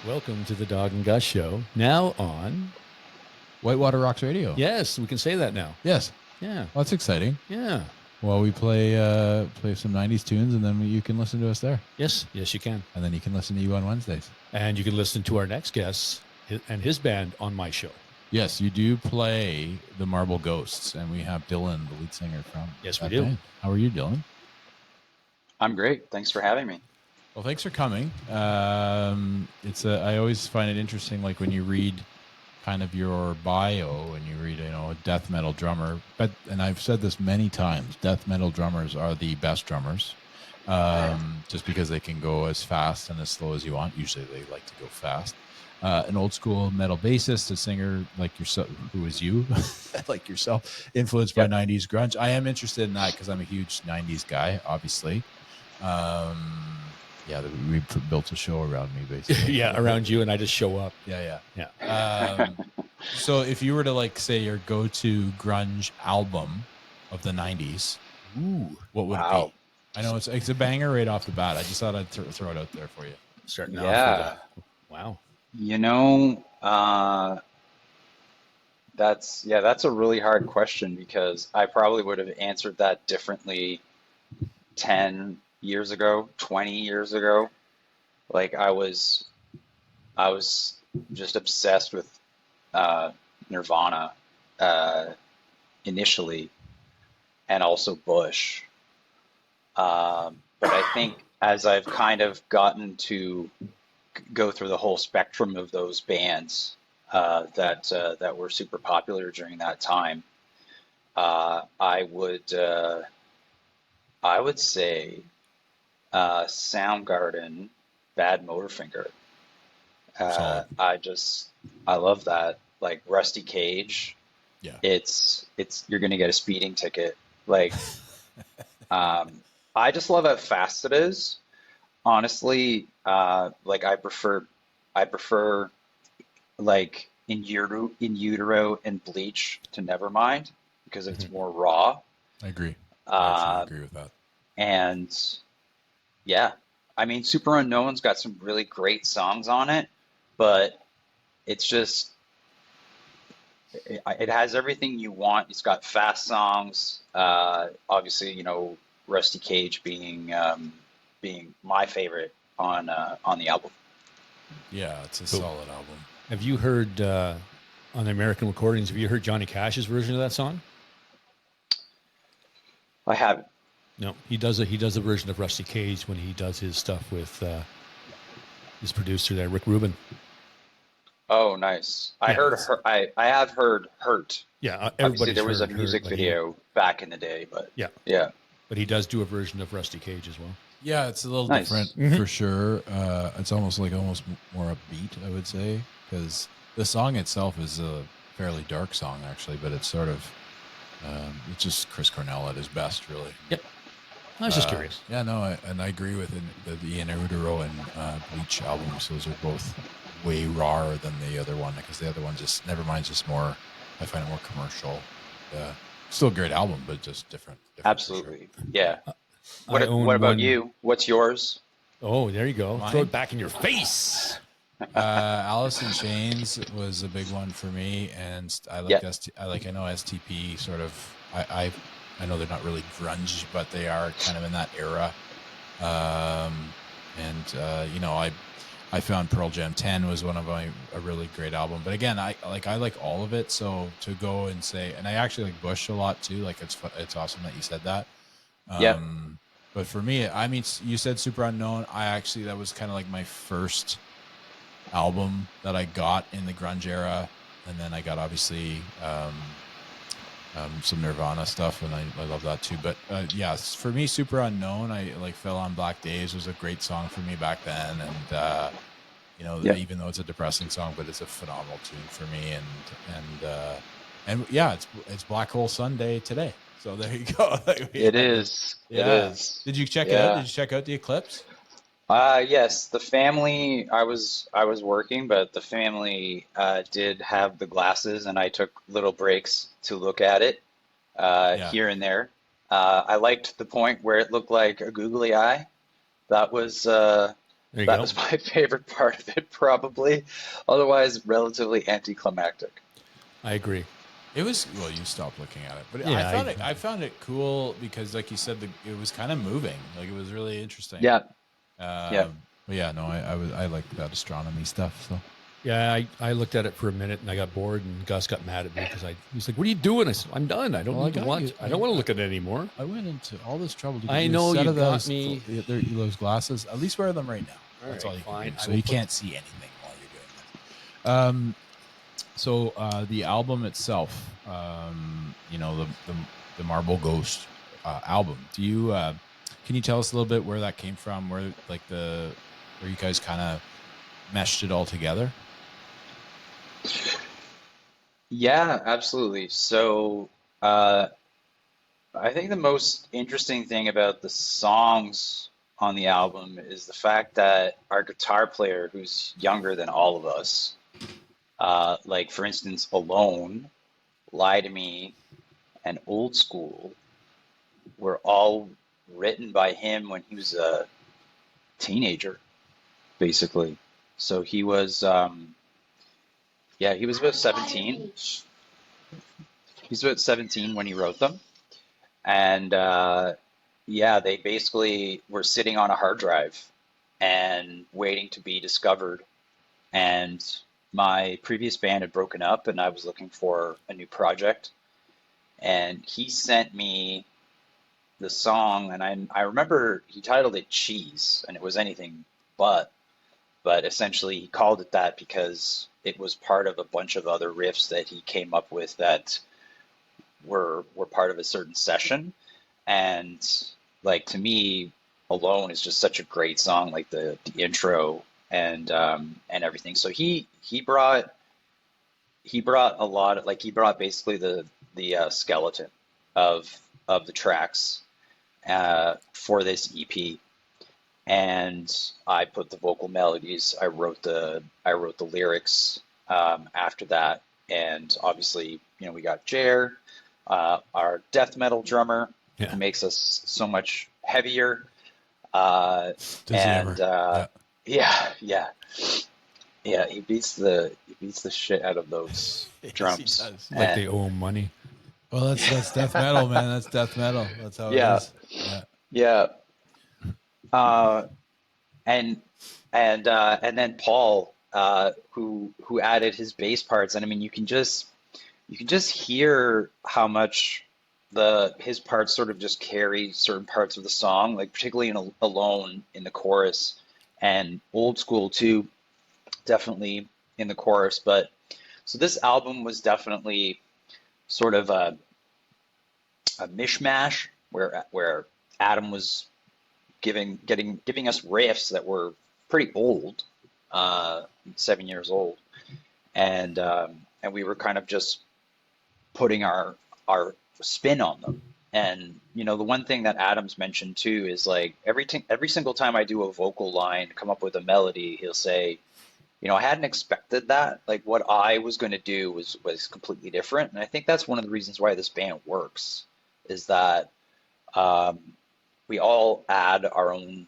Welcome to the Dog and Gus Show. Now on. Whitewater Rocks Radio. Yes, we can say that now. Yes. Yeah. Well, that's exciting. Yeah. Well, we play some 90s tunes, and then you can listen to us there. Yes. Yes, you can. And then you can listen to you on Wednesdays. And you can listen to our next guest and his band on my show. Yes, you do play the Marble Ghosts, and we have Dylan, the lead singer from Yes, we do. band. How are you, Dylan? I'm great. Thanks for having me. Well, thanks for coming. I always find it interesting, like when you read kind of your bio and you read, a death metal drummer. And I've said this many times: death metal drummers are the best drummers, just because they can go as fast and as slow as you want. Usually, they like to go fast. An old school metal bassist, a singer like yourself, who is you, like yourself, influenced by 90s grunge. I am interested in that because I'm a huge 90s guy, obviously. We built a show around me, basically. Yeah, around you, and I just show up. Yeah. Yeah. So if you were to say your go-to grunge album of the 90s, what would it be? I know it's a banger right off the bat. I just thought I'd throw it out there for you. Starting off with wow. That's a really hard question because I probably would have answered that differently 10 years ago, 20 years ago. Like I was just obsessed with Nirvana initially, and also Bush. But I think as I've kind of gotten to go through the whole spectrum of those bands that were super popular during that time, I would say Soundgarden, Bad Motorfinger. I love that. Like Rusty Cage. Yeah. It's you're gonna get a speeding ticket. Like, I just love how fast it is. Honestly, like I prefer like in utero and Bleach to Nevermind because it's more raw. I agree. I actually agree with that. And yeah, I mean, Super Unknown's got some really great songs on it, but it's just, it has everything you want. It's got fast songs. Obviously, Rusty Cage being my favorite on the album. Yeah, it's a solid album. Have you heard on the American recordings? Have you heard Johnny Cash's version of that song? I haven't. No, he does a version of Rusty Cage when he does his stuff with his producer there, Rick Rubin. Oh, nice. I heard I have heard Hurt. Yeah, obviously there was a music video back in the day, but yeah. But he does do a version of Rusty Cage as well. Yeah, it's a little different for sure. It's almost more upbeat, I would say, because the song itself is a fairly dark song, actually, but it's sort of it's just Chris Cornell at his best, really. Yep. I was just curious. Yeah, no, and I agree with the In Utero and Bleach albums. Those are both way rawer than the other one, because the other one just, Nevermind's just more, I find it more commercial. Still a great album, but just different. Absolutely. Sure. Yeah. What about you? What's yours? Oh, there you go. Mine? Throw it back in your face. Alice in Chains was a big one for me, and I like I know STP sort of. I know they're not really grunge, but they are kind of in that era. I found Pearl Jam 10 was one of a really great album. But again, I like all of it. So to go and say, and I actually like Bush a lot too. Like it's awesome that you said that. But for me, I mean, you said Super Unknown. That was kind of like my first album that I got in the grunge era. And then I got obviously some Nirvana stuff, and I love that too. But for me, Super Unknown, I like Fell on Black Days was a great song for me back then. And, even though it's a depressing song, but it's a phenomenal tune for me. And it's Black Hole Sunday today. So there you go. It is. Yeah. It is. Did you check it out? Did you check out the Eclipse? Yes, the family, I was working, but the family did have the glasses, and I took little breaks to look at it here and there. I liked the point where it looked like a googly eye. That was There you That go. was my favorite part of it, probably. Otherwise, relatively anticlimactic. I agree. It was, well, you stopped looking at it, but Yeah, I found it cool because, like you said, it was kind of moving. Like it was really interesting. Yeah, yeah. But yeah, no, I like that astronomy stuff. So Yeah, I looked at it for a minute and I got bored, and Gus got mad at me because he's like, "What are you doing?" I said, "I'm done. I don't Well, I need to got watch. you. I don't want to look at it anymore." I went into all this trouble to get I you know a set you of got me. those glasses. At least wear them right now. All That's right, all you fine. can do. I So will you put- can't see anything while you're doing this. So the album itself, the Marble Ghost album. Do you can you tell us a little bit where that came from? Where you guys kind of meshed it all together? Yeah, absolutely. So, uh, I think the most interesting thing about the songs on the album is the fact that our guitar player, who's younger than all of us, like for instance, Alone, Lie to Me, and Old School, were all written by him when he was a teenager, basically. So he was about 17. He's about 17 when he wrote them. And yeah, they basically were sitting on a hard drive and waiting to be discovered. And my previous band had broken up, and I was looking for a new project. And he sent me the song, and I remember he titled it Cheese, and it was anything but essentially he called it that because it was part of a bunch of other riffs that he came up with that were part of a certain session. And like to me, Alone is just such a great song, like the intro and everything. So he brought a lot of, like he brought basically the skeleton of the tracks for this EP, and I put the vocal melodies. I wrote the lyrics after that, and obviously, we got Jer, our death metal drummer, Yeah. who makes us so much heavier. Uh, Does he ever? and yeah, yeah, he beats the shit out of those Yes, drums. he does. Like And they owe him money. Well, that's death metal, man. That's death metal. That's how it yeah, is. Yeah. yeah. Uh, and and then Paul, who added his bass parts, and I mean you can just hear how much the his parts sort of just carry certain parts of the song, like particularly in Alone in the chorus, and Old School too, definitely in the chorus. But so this album was definitely sort of a mishmash where Adam was giving us riffs that were pretty old, 7 years old, and we were kind of just putting our spin on them. And the one thing that Adam's mentioned too is like every single time I do a vocal line, come up with a melody, he'll say, I hadn't expected that. Like what I was going to do was completely different. And I think that's one of the reasons why this band works, is that um, we all add our own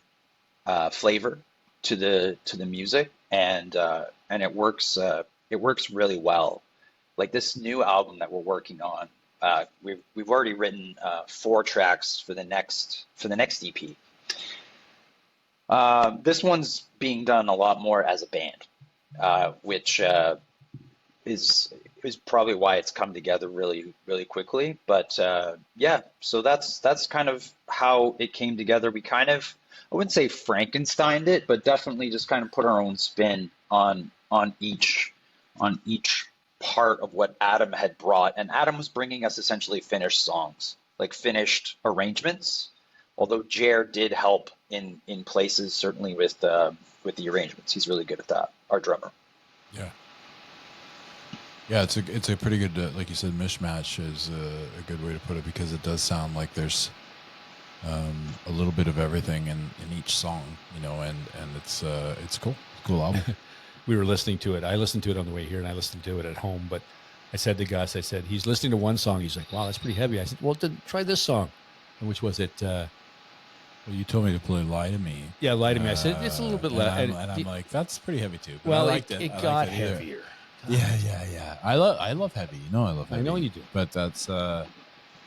flavor to the music, and it works really well. Like this new album that we're working on, we've already written 4 tracks for the next EP. This one's being done a lot more as a band, which is probably why it's come together really really quickly. But yeah, so that's kind of how it came together. We kind of, I wouldn't say Frankensteined it, but definitely just kind of put our own spin on each part of what Adam had brought. And Adam was bringing us essentially finished songs, like finished arrangements. Although Jer did help in places, certainly with the arrangements. He's really good at that. Our drummer. Yeah. Yeah, it's a pretty good, like you said, mishmash is a good way to put it, because it does sound like there's a little bit of everything in each song, and it's cool. Cool album. We were listening to it. I listened to it on the way here, and I listened to it at home. But I said to Gus, he's listening to one song. He's like, wow, that's pretty heavy. I said, well, then try this song. And which was it? Well, you told me to play "Lie to Me." Yeah, Lie to Me. I said it's a little bit and I'm like, that's pretty heavy too. But I well, liked it. it I got liked it either. heavier. Yeah. I love heavy. You know, I love heavy. I know you do. But that's no,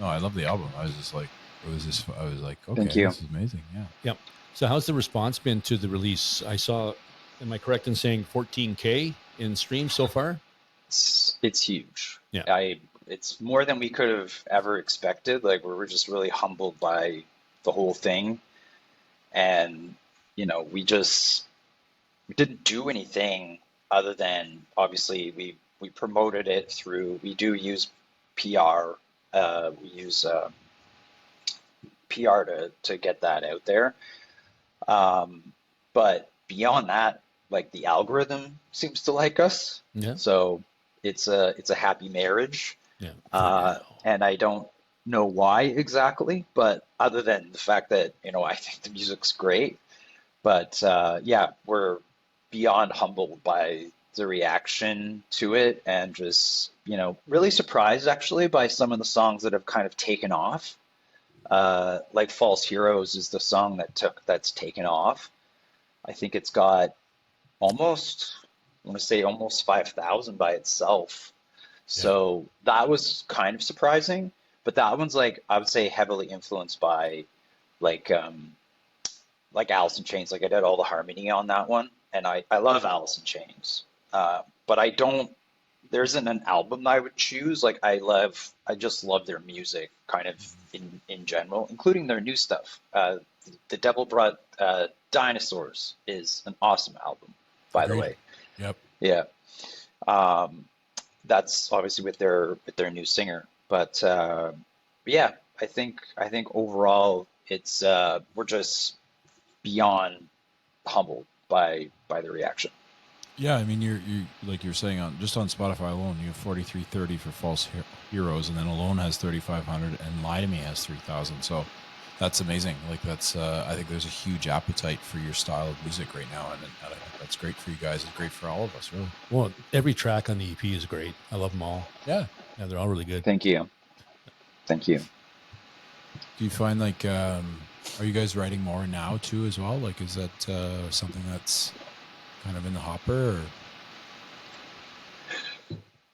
I love the album. I was just like, I was like, okay, Thank you. this is amazing. Yeah. Yep. So how's the response been to the release? I saw, am I correct in saying 14K in streams so far? It's huge. Yeah. It's more than we could have ever expected. Like we were just really humbled by the whole thing. And, we didn't do anything other than obviously we promoted it through, we do use PR. We use PR to get that out there. But beyond that, like the algorithm seems to like us. Yeah. So it's a happy marriage. Yeah. And I don't know why exactly, but other than the fact that, I think the music's great. But yeah, we're beyond humbled by the reaction to it and just, really surprised actually by some of the songs that have kind of taken off. Like False Heroes is the song that's taken off. I think it's got almost, I want to say almost 5,000 by itself. So that was kind of surprising, but that one's like, I would say heavily influenced by like Alice in Chains. Like I did all the harmony on that one, and I love Alice in Chains. But there isn't an album that I would choose. Like I just love their music kind of in general, including their new stuff. The Devil Brought Dinosaurs is an awesome album, by the way. Yep. Yeah. That's obviously with their new singer, but yeah, I think overall it's we're just beyond humbled by the reaction. Yeah, I mean, you're like you're saying on Spotify alone, you have 4330 for False Heroes, and then Alone has 3,500, and Lie to Me has 3,000. So that's amazing. Like that's I think there's a huge appetite for your style of music right now, and I think that's great for you guys. It's great for all of us, really. Well, every track on the EP is great. I love them all. Yeah, they're all really good. Thank you. Do you find like are you guys writing more now too as well? Like is that something that's kind of in the hopper?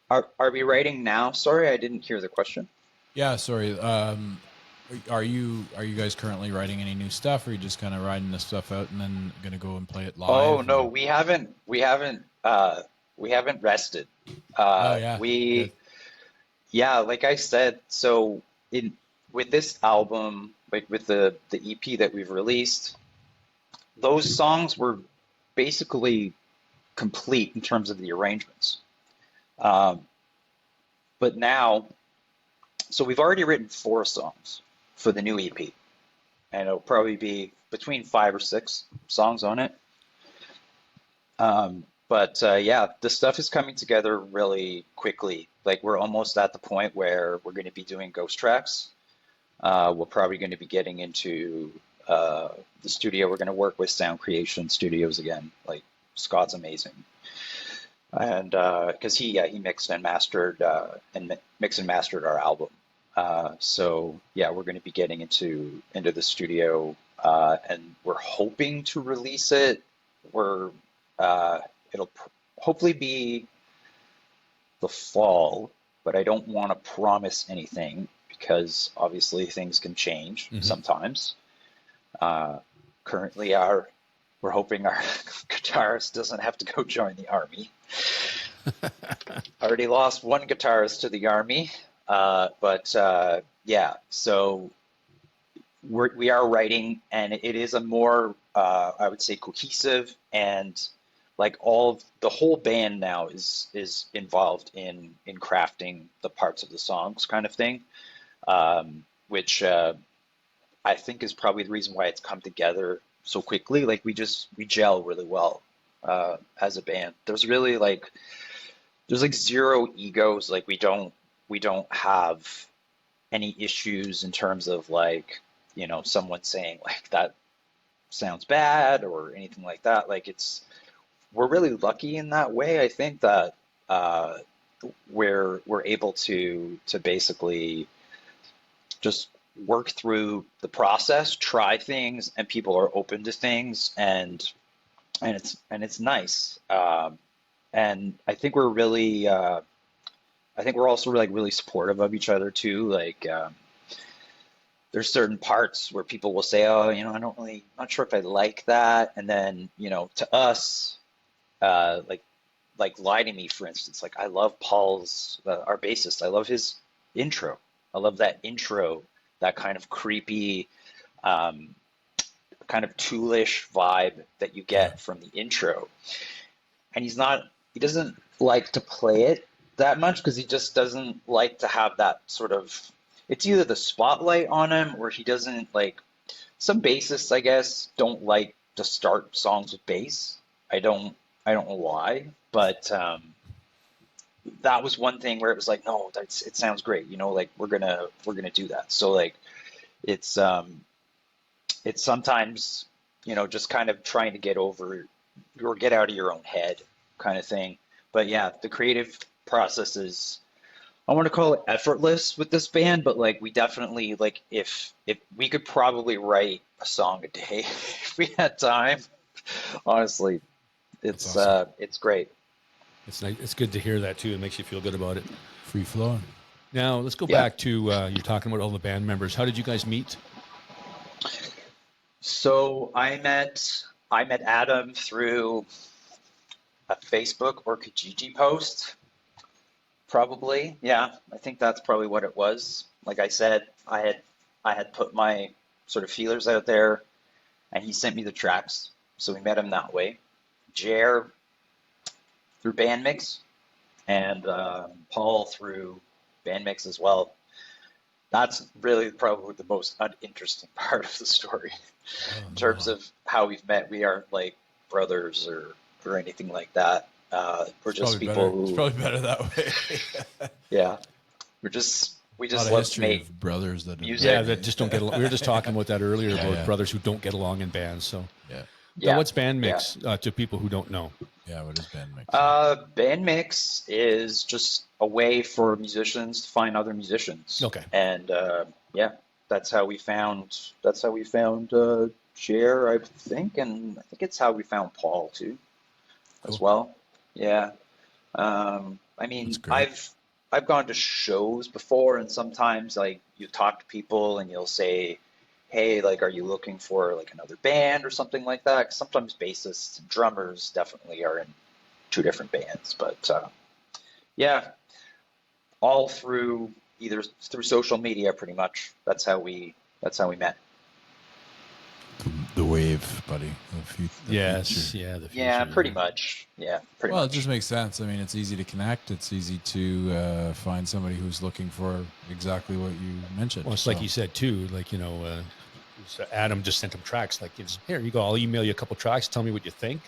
Or? Are we writing now? Sorry, I didn't hear the question. Yeah, sorry. Are you guys currently writing any new stuff, or are you just kind of riding this stuff out and then gonna go and play it live? Oh no, we haven't rested. Good. Yeah, like I said, so with this album, like with the EP that we've released, those songs were basically complete in terms of the arrangements. But now, so we've already written 4 songs for the new EP, and it'll probably be between 5 or 6 songs on it. But yeah, the stuff is coming together really quickly. Like we're almost at the point where we're going to be doing ghost tracks. We're probably going to be getting into the studio. We're going to work with Sound Creation Studios again. Like Scott's amazing, and because he mixed and mastered our album. So yeah, we're going to be getting into the studio, and we're hoping to release it. It'll hopefully be the fall, but I don't want to promise anything because obviously things can change sometimes. Currently, we're hoping our guitarist doesn't have to go join the army. Already lost one guitarist to the army, but yeah. So we are writing, and it is a more I would say cohesive, and like the whole band now is involved in crafting the parts of the songs, kind of thing, which I think is probably the reason why it's come together so quickly. Like we gel really well as a band. There's like zero egos. Like we don't have any issues in terms of like, someone saying like that sounds bad or anything like that. Like we're really lucky in that way. I think that we're able to basically just work through the process, try things, and people are open to things, and it's nice. And I think we're really, I think we're also like really supportive of each other too. Like, there's certain parts where people will say, "Oh, I don't really, not sure if I like that," and then, to us, like Lie to Me, for instance. Like, I love Paul's, our bassist. I love his intro. I love that intro, that kind of creepy, um, kind of toolish vibe that you Yeah. get from the intro. And he doesn't like to play it that much because he just doesn't like to have that sort of, it's either the spotlight on him or he doesn't like, some bassists, I guess, don't like to start songs with bass. I don't, I don't know why, but that was one thing where it was like, no, it sounds great, like we're gonna do that. So like it's it's sometimes, just kind of trying to get over or get out of your own head kind of thing. But yeah, the creative process is, I want to call it effortless with this band, but like we definitely like if we could probably write a song a day if we had time. Honestly, That's it's awesome. it's great. It's nice. It's good to hear that too. It makes you feel good about it. Free flowing. Now let's go Yeah. back to you're talking about all the band members. How did you guys meet? So I met Adam through a Facebook or Kijiji post, probably. Yeah, I think that's probably what it was. Like I said, I had put my sort of feelers out there, and he sent me the tracks. So we met him that way. Jer through Bandmix, and Paul through Bandmix as well. That's really probably the most uninteresting part of the story Oh, in no. terms of how we've met. We aren't like brothers or anything like that. We're It's just probably people better. It's who, probably better that way. yeah, we A lot just of love to history make of brothers that have music. Yeah, met. that just don't get along. We were just talking about that earlier Yeah, about yeah, brothers who don't get along in bands. So yeah, now, Yeah, what's band yeah. mix to people who don't know? yeah. What is band mix? Yeah. Band mix is just a way for musicians to find other musicians, Okay, and yeah, that's how we found Jer, I think, and I think it's how we found Paul too, as Cool. well. Yeah. I That's mean, great. I've gone to shows before, and sometimes like you talk to people and you'll say, "Hey, like, are you looking for like another band or something like that?" 'Cause sometimes bassists and drummers definitely are in two different bands, but yeah, all through either through social media, pretty much. That's how we met. The wave, buddy. The yes, future. yeah, the future. Yeah, pretty much. Yeah, pretty Well, it much. just makes sense. I mean, it's easy to connect. It's easy to find somebody who's looking for exactly what you mentioned. Well, it's like you said too. Like so Adam just sent him tracks. Like, here you go. I'll email you a couple tracks. Tell me what you think.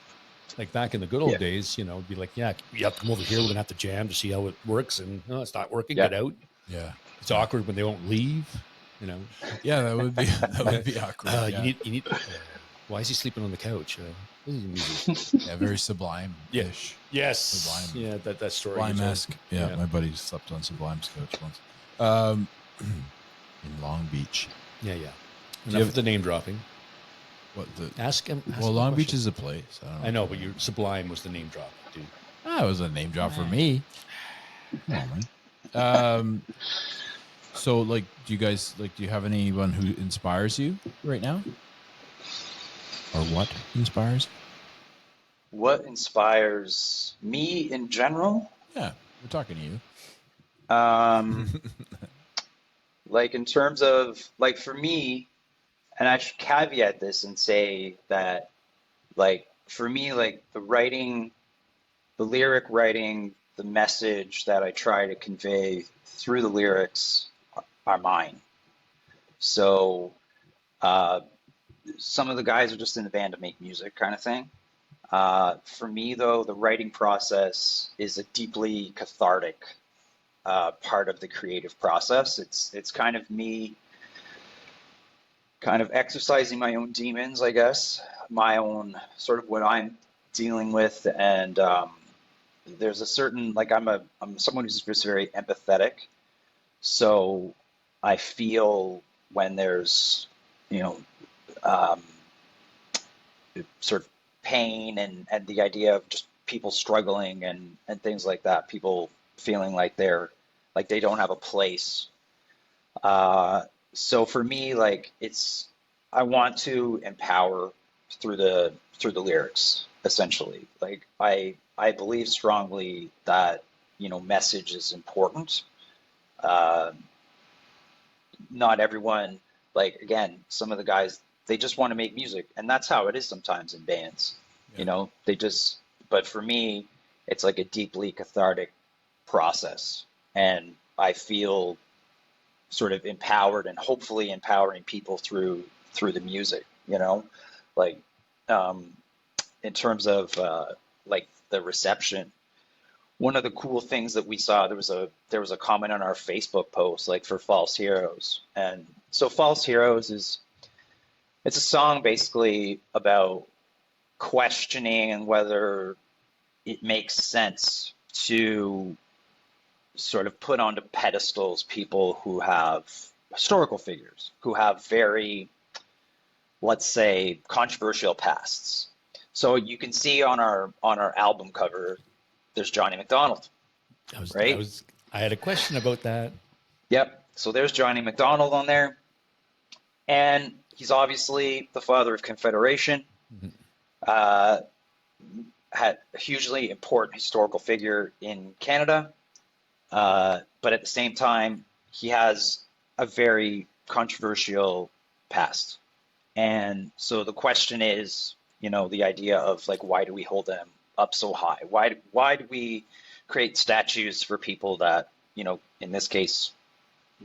Like back in the good Yeah, old days, it'd be like, yeah, you have to come over here. We're gonna have to jam to see how it works, and no, it's not working. yeah, Get out. Yeah, It's awkward when they won't leave. You know, yeah. That would be that would be awkward. you Yeah, need. Why is he sleeping on the couch? He's a musician. yeah. Very sublime-ish. Yes. Sublime. Yeah, that story. Sublime-esque. Yeah, Yeah. my buddy slept on Sublime's couch once. Um, in Long Beach. Yeah. Do you Enough have- of the name dropping. What the? Ask him. Well, Long Beach is a place. I know, but Sublime was the name drop, dude. That was a name drop for me. Come on, man. So, like, do you have anyone who inspires you right now? Or what inspires? What inspires me in general? Yeah, we're talking to you. Um, like in terms of like for me, and I should caveat this and say that like for me, like the writing, the lyric writing, the message that I try to convey through the lyrics are mine. So uh, some of the guys are just in the band to make music kind of thing. For me, though, the writing process is a deeply cathartic part of the creative process. It's kind of me kind of exercising my own demons, I guess, my own sort of what I'm dealing with, and there's a certain like I'm someone who's just very empathetic, so I feel when there's, you know, um, sort of pain and the idea of just people struggling and things like that, people feeling like they don't have a place. So for me, like I want to empower through the lyrics, essentially. Like I believe strongly that, you know, message is important. Uh, Not everyone, like again, some of the guys, they just want to make music, and that's how it is sometimes in bands. Yeah. You know, but for me, it's like a deeply cathartic process, and I feel sort of empowered and hopefully empowering people through the music, you know, like um, in terms of like the reception. One of the cool things that we saw, there was a comment on our Facebook post, like for False Heroes. And so False Heroes it's a song basically about questioning and whether it makes sense to sort of put onto pedestals people who have historical figures, who have very, let's say, controversial pasts. So you can see on our album cover, there's Johnny McDonald, right? I had a question about that. Yep. So there's Johnny McDonald on there, and he's obviously the father of Confederation. Mhm. Uh, had a hugely important historical figure in Canada, but at the same time, he has a very controversial past. And so the question is, you know, the idea of like, why do we hold them up so high? Why do we create statues for people that, you know, in this case,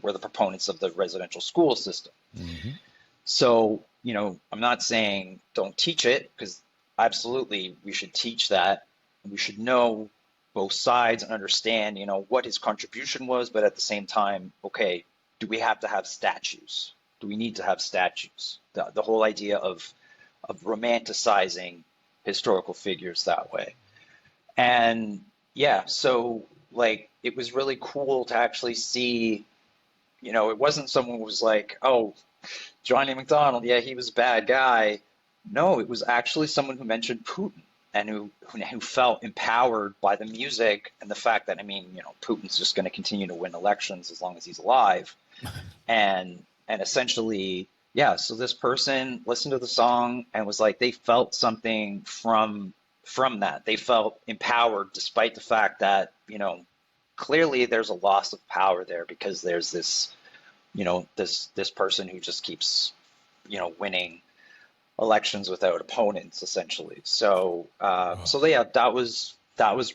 were the proponents of the residential school system? Mhm. So, you know, I'm not saying don't teach it, because absolutely we should teach that. We should know both sides and understand, you know, what his contribution was, but at the same time, okay, do we have to have statues? Do we need to have statues? The whole idea of romanticizing historical figures that way. And yeah, so like it was really cool to actually see, you know, it wasn't someone who was like, oh, Johnny McDonald, yeah, he was a bad guy. No, it was actually someone who mentioned Putin and who felt empowered by the music and the fact that, I mean, you know, Putin's just going to continue to win elections as long as he's alive. And essentially, yeah, so this person listened to the song and was like, they felt something from that. They felt empowered despite the fact that, you know, clearly there's a loss of power there, because there's this, you know, this person who just keeps, you know, winning elections without opponents, essentially. So so yeah, that was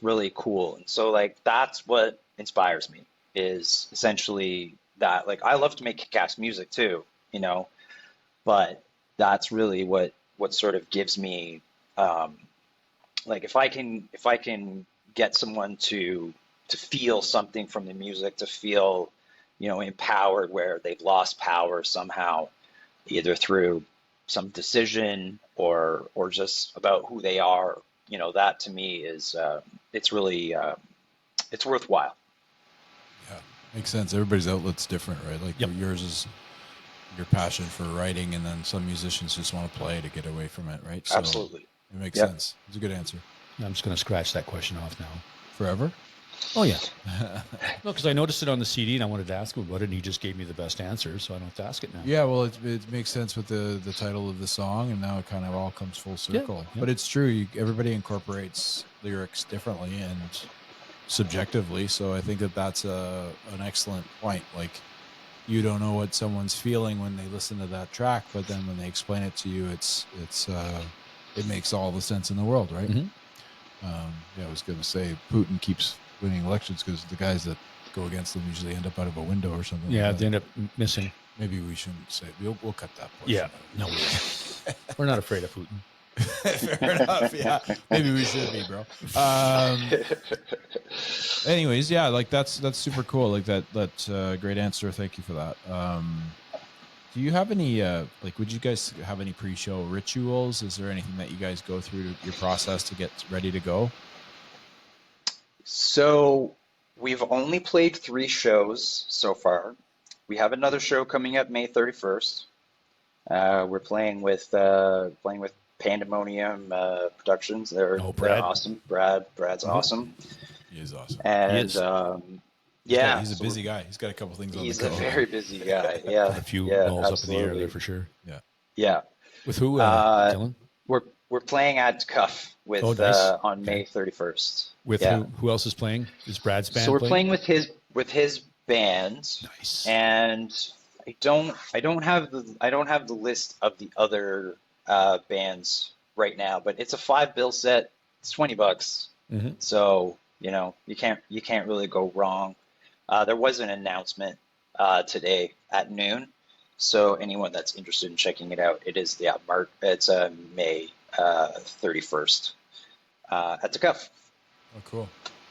really cool. And so like that's what inspires me, is essentially that, like, I love to make kick-ass music too, you know, but that's really what sort of gives me like if I can get someone to feel something from the music, to feel, you know, empowered where they've lost power somehow, either through some decision or just about who they are, you know, that to me is it's really it's worthwhile. Yeah, makes sense. Everybody's outlet's different, right? Like Yep. yours is your passion for writing, and then some musicians just want to play to get away from it, right? So Absolutely. it makes Yep. sense. It's a good answer. I'm just going to scratch that question off now. Forever? Oh, yeah. No, because I noticed it on the CD and I wanted to ask him about it, and he just gave me the best answer, so I don't have to ask it now. Yeah, well, it makes sense with the title of the song, and now it kind of all comes full circle. yeah. But it's true. Everybody incorporates lyrics differently and subjectively, so I think that's an excellent point. Like, you don't know what someone's feeling when they listen to that track, but then when they explain it to you, it makes all the sense in the world, right? Mhm. Yeah, I was going to say Putin keeps winning elections because the guys that go against them usually end up out of a window or something. Yeah, like they end up missing. Maybe we shouldn't say. We'll cut that portion. Yeah, out. no, we're not afraid of Putin. Fair enough. Yeah, maybe we should be, bro. Anyways, yeah, like that's super cool. Like that great answer. Thank you for that. Do you have any like? Would you guys have any pre-show rituals? Is there anything that you guys go through your process to get ready to go? So we've only played 3 shows so far. we have another show coming up May 31st. We're playing with Pandemonium Productions. They're Brad. awesome. Brad's awesome. He is awesome. And He's a busy guy. He's got a couple things on the go. He's a very busy guy. Yeah, Got a few balls up in the air there for sure. Yeah. With who, Dylan? We're playing at Cuff with on May 31st. With who else is playing? Is Brad's band? So we're playing with his band. Nice. And I don't have the list of the other bands right now, but it's a $5 set. It's $20. Mm-hmm. So you can't really go wrong. There was an announcement today at noon. So anyone that's interested in checking it out, it is it's May 31st at the Cuff. Oh, cool.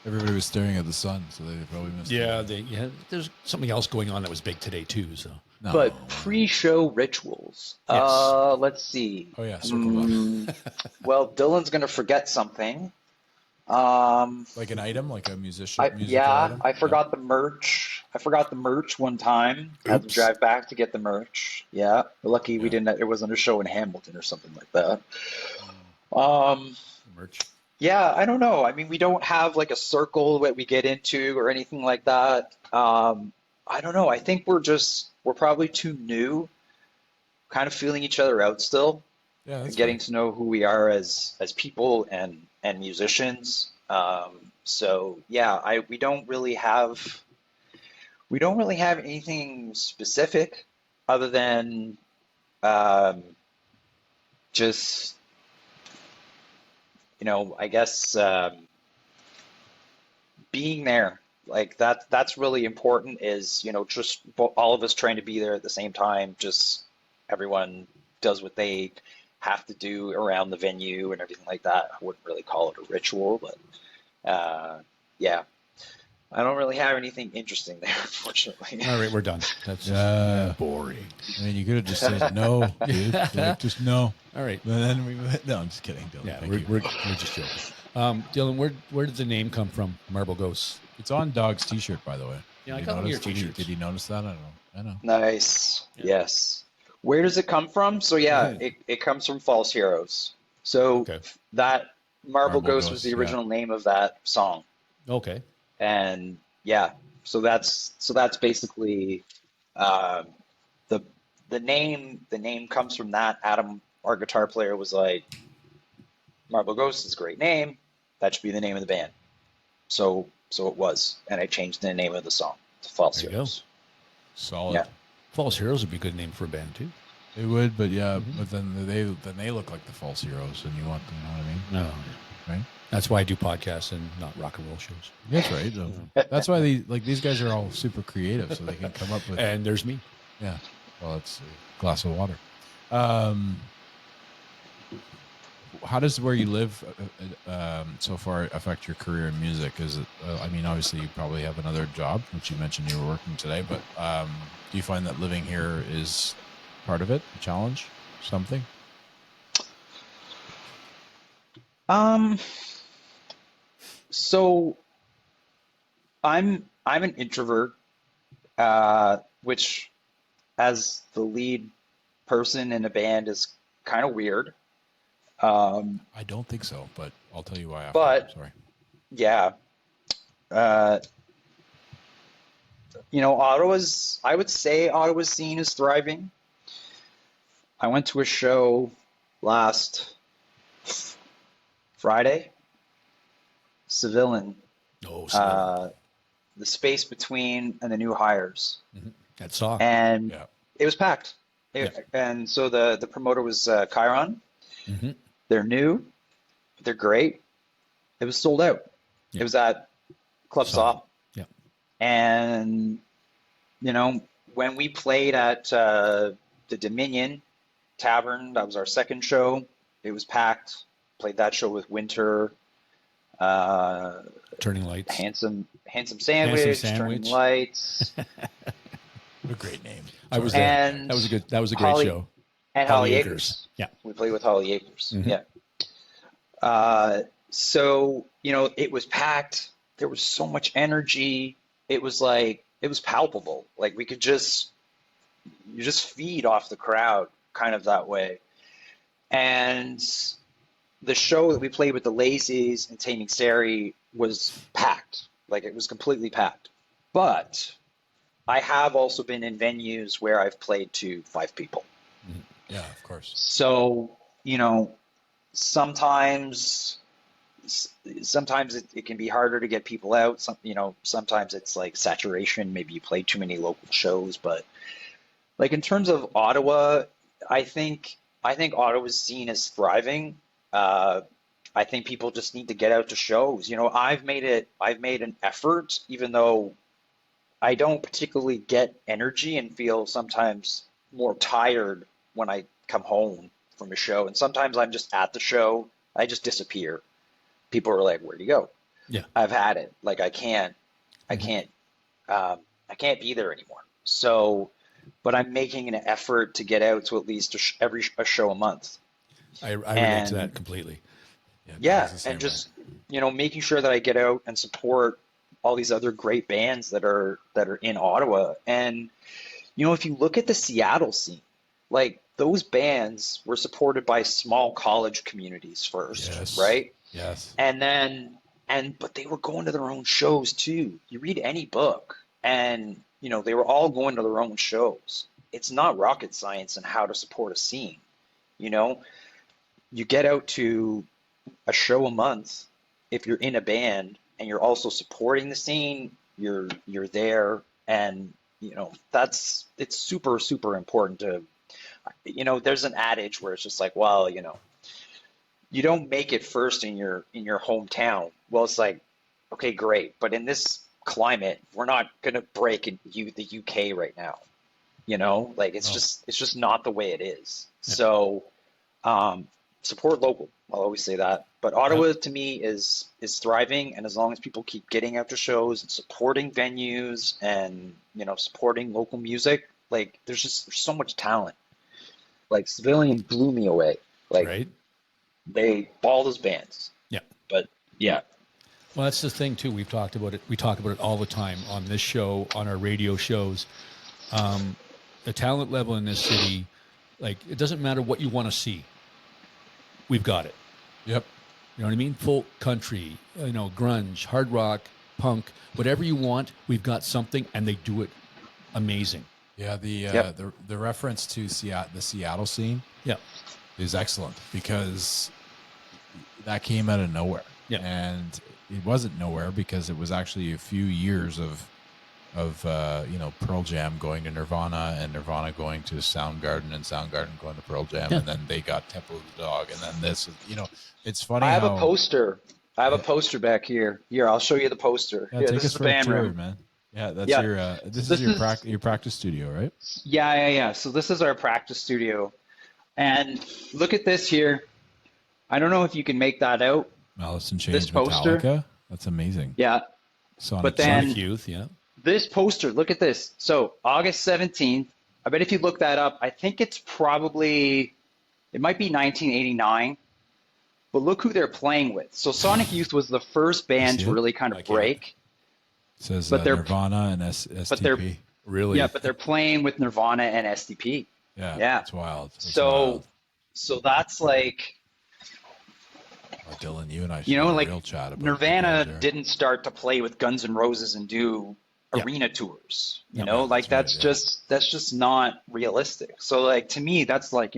Everybody was staring at the sun, so they probably missed it. Yeah, there's something else going on that was big today too. So, But pre-show rituals. Yes. Let's see. Oh yeah, circle up. Well, Dylan's gonna forget something. Like an item, like a musical item? I forgot the merch. I forgot the merch one time. I had to drive back to get the merch. Yeah, we're lucky we didn't. It wasn't a show in Hamilton or something like that. Merch. Yeah, I don't know. I mean, we don't have like a circle that we get into or anything like that. I don't know. I think we're probably too new, kind of feeling each other out still. Yeah, that's getting fine. to know who we are as people and musicians. So yeah, we don't really have anything specific other than just I guess being there. Like that's really important is just all of us trying to be there at the same time. Just everyone does what they have to do around the venue and everything like that. I wouldn't really call it a ritual, but yeah, I don't really have anything interesting there, unfortunately. All right, we're done. That's boring. I mean, you could have just said no, dude. Like, just no. All right. And then no, I'm just kidding, Dylan. Yeah, Thank you. we're just joking. Dylan, where did the name come from? Marble Ghosts. It's on Dog's T-shirt, by the way. Yeah, I Did got you one of your notice? T-shirts. Did you notice that? I know. Nice. Yeah. Yes. Where does it come from? So yeah, it comes from False Heroes. So that Marble Ghost was the original name of that song. Okay. And yeah, so that's basically the name comes from that. Adam, our guitar player, was like, Marble Ghost is a great name. That should be the name of the band. So it was, and I changed the name of the song to False Heroes. Solid. Yeah. False Heroes would be a good name for a band too. They would, but but then they look like the false heroes, and you want them. You know what I mean? No. Right. That's why I do podcasts and not rock and roll shows. That's right. That's why these guys are all super creative, so they can come up with. And there's me. Yeah. Well, it's a glass of water. How does where you live so far affect your career in music? Is it? I mean, obviously, you probably have another job, which you mentioned you were working today. But do you find that living here is part of it, a challenge, something? So I'm an introvert, which as the lead person in a band is kind of weird. I don't think so, but I'll tell you why after. But Sorry. yeah, I would say Ottawa's scene is thriving. I went to a show last Friday, Civilian. Oh, The Space Between and the New Hires. Mm-hmm. That saw. And it was packed. And so the promoter was Chiron. Mm-hmm. They're new. They're great. It was sold out. Yeah. It was at Club Saw. Yeah. And, when we played at the Dominion Tavern, that was our second show. It was packed. Played that show with Winter. Turning Lights. Handsome Sandwich. Turning Lights. What a great name. I was there. That was a great show. And Holly Acres. Yeah. We played with Holly Acres. Mm-hmm. Yeah. So, it was packed. There was so much energy. It was it was palpable. Like we could just, you just feed off the crowd kind of that way. And the show that we played with the Lazies and Taming Sari was packed. Like it was completely packed. But I have also been in venues where I've played to 5 people. Yeah, of course. So, you know, sometimes it can be harder to get people out. Sometimes it's like saturation. Maybe you play too many local shows. But like in terms of Ottawa, I think Ottawa's scene is thriving. I think people just need to get out to shows. You know, I've made an effort, even though I don't particularly get energy and feel sometimes more tired when I come home from a show. And sometimes I'm just at the show, I just disappear. People are like, "Where'd you go?" Yeah. I've had it. Like I can't be there anymore. So, but I'm making an effort to get out to at least a show a month. I relate to that completely. Yeah, and just making sure that I get out and support all these other great bands that are in Ottawa. And if you look at the Seattle scene, like those bands were supported by small college communities first, Yes. right? Yes. But they were going to their own shows too. You read any book, and they were all going to their own shows. It's not rocket science in how to support a scene. You get out to a show a month if you're in a band and you're also supporting the scene. You're there, and it's super, super important to. There's an adage where it's just like, well, you don't make it first in your hometown. Well, it's like, okay, great, but in this climate, we're not gonna break in the UK right now. Like it's just not the way it is. Yeah. So, support local. I'll always say that. But Ottawa to me is thriving, and as long as people keep getting out to shows and supporting venues and supporting local music, like there's so much talent. Like Civilian blew me away. Like right. They all those bands. Yeah. But yeah. Well, that's the thing too. We've talked about it. We talk about it all the time on this show, on our radio shows. The talent level in this city, like it doesn't matter what you want to see. We've got it. Yep. You know what I mean? Folk, country, grunge, hard rock, punk, whatever you want, we've got something, and they do it amazing. Yeah, the reference to the Seattle scene, is excellent because that came out of nowhere. Yeah, and it wasn't nowhere because it was actually a few years of Pearl Jam going to Nirvana and Nirvana going to Soundgarden and Soundgarden going to Pearl Jam, and then they got Temple of the Dog, and then this. It's funny. I have a poster. I have a poster back here. Here, I'll show you the poster. Yeah, here, take this us is for the a band tour, room, man. Yeah, that's your. This is your practice studio, right? Yeah. So this is our practice studio, and look at this here. I don't know if you can make that out. Alice in Chains, this poster. Metallica. That's amazing. Yeah. Sonic Youth. Yeah. This poster. Look at this. So August 17th. I bet if you look that up, I think it might be 1989. But look who they're playing with. So Sonic Youth was the first band to really kind of break. It says Nirvana and STP. Really? Yeah, but they're playing with Nirvana and STP. Yeah, that's wild. So that's like, Dylan, you and I should have a real chat about Nirvana didn't start to play with Guns N' Roses and do arena tours. That's just not realistic. So like to me, that's like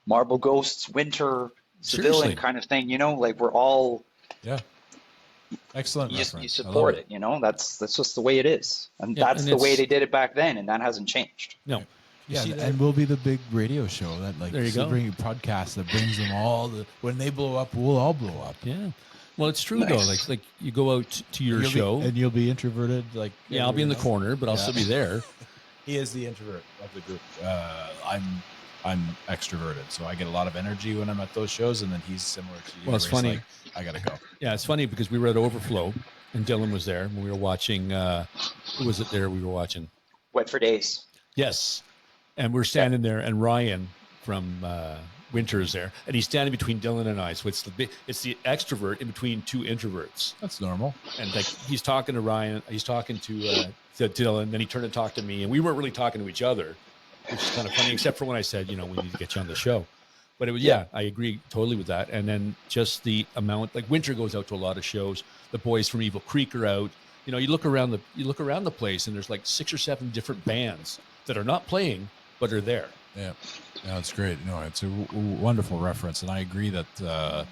Marble Ghosts, Winter, Civilian kind of thing. Like we're all excellent. You support it. That's just the way it is, and that's the way they did it back then, and that hasn't changed. No. And we'll be the big radio show that there you go. Bring a podcast that brings them all. When they blow up, we'll all blow up. Yeah. Well, it's true though. Like you go out to your show, and you'll be introverted. Like I'll be in the corner, but I'll still be there. He is the introvert of the group. I'm extroverted, so I get a lot of energy when I'm at those shows, and then he's similar to you. Well, it's funny. Like, I gotta go. Yeah, it's funny because we were at Overflow, and Dylan was there when we were watching. Who was it there? We were watching Wet for Days. Yes. And we're standing there, and Ryan from Winter's there, and he's standing between Dylan and I. So it's the extrovert in between two introverts. That's normal. And like he's talking to Ryan, he's talking to Dylan, then he turned and talked to me, and we weren't really talking to each other, which is kind of funny, except for when I said, we need to get you on the show. But it was, I agree totally with that. And then just the amount, like Winter goes out to a lot of shows. The boys from Evil Creek are out. You look around the place, and there's like 6 or 7 different bands that are not playing but are there. Yeah, that's great. No, it's a wonderful reference, and I agree that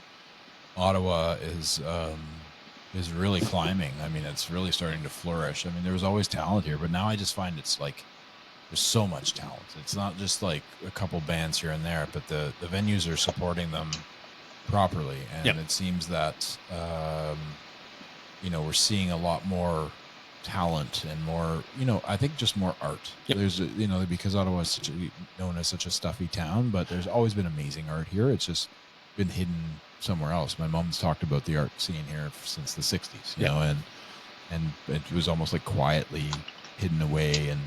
Ottawa is really climbing. I mean, it's really starting to flourish. I mean, there was always talent here, but now I just find it's like there's so much talent. It's not just like a couple bands here and there, but the venues are supporting them properly, and it seems that we're seeing a lot more talent and more, I think just more art. There's because Ottawa is known as such a stuffy town, but there's always been amazing art here. It's just been hidden somewhere else. My mom's talked about the art scene here since the 60s, you know, and it was almost like quietly hidden away, and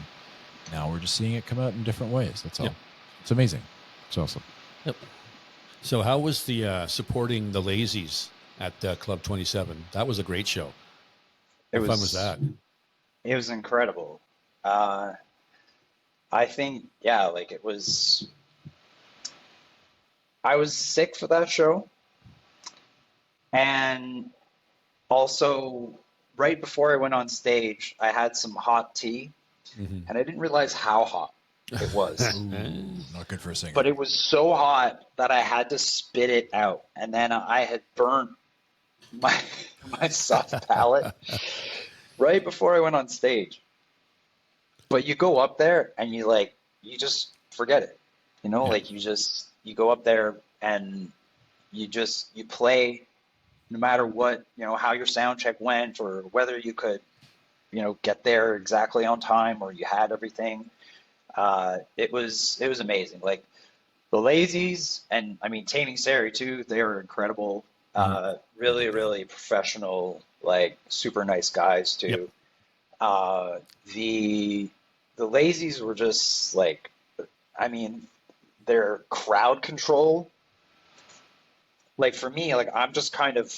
now we're just seeing it come out in different ways. That's all. It's amazing. It's awesome. So how was the supporting the Lazies at Club 27? That was a great show. How fun was that? It was incredible. I think, it was. I was sick for that show. And also, right before I went on stage, I had some hot tea. And I didn't realize how hot it was. Not good for a singer. But it was so hot that I had to spit it out. And then I had burnt my soft palate right before I went on stage. But you go up there and you just forget it. You go up there and you play no matter what, how your sound check went or whether you could, get there exactly on time or you had everything. It was amazing. Like the Lazies and Taming Sari too, they were incredible. Really, really professional, super nice guys too. The Lazies were just their crowd control. For me, I'm just kind of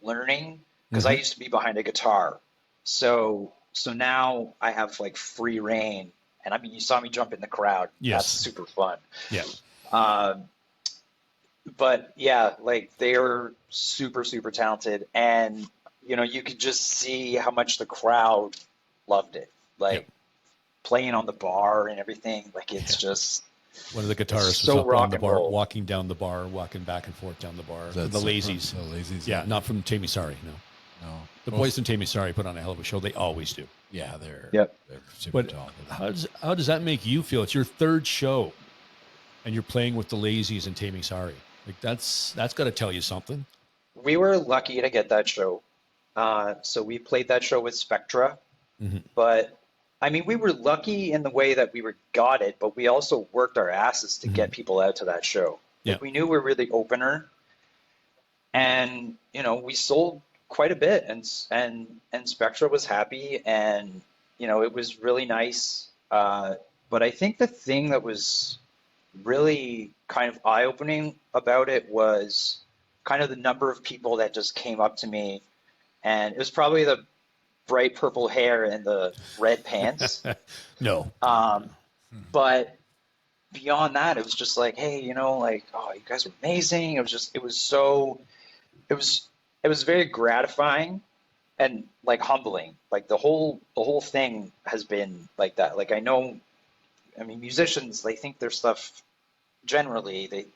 learning because I used to be behind a guitar. So now I have free reign, and you saw me jump in the crowd. Yes. That's super fun. Yeah. But they were super, super talented, and you could just see how much the crowd loved it. Playing on the bar and everything. It's just one of the guitarists so was up on the bar, roll. walking down the bar, walking back and forth down the bar. The Lazies. The Lazies. Yeah, not from Taming Sari, no. The boys in Taming Sari put on a hell of a show. They always do. Yeah, they're super But talented. how does that make you feel? It's your third show, and you're playing with the Lazies and Taming Sari. That's got to tell you something. We were lucky to get that show. So we played that show with Spectra. But we were lucky in the way that we got it, but we also worked our asses to get people out to that show. We knew we were the opener, and we sold quite a bit, and Spectra was happy, and it was really nice. But I think the thing that was really kind of eye-opening about it was kind of the number of people that just came up to me, and it was probably the bright purple hair and the red pants. No. But beyond that, it was just hey, oh, you guys are amazing. It was very gratifying and humbling. The whole thing has been like that. I know, musicians, they think their stuff generally,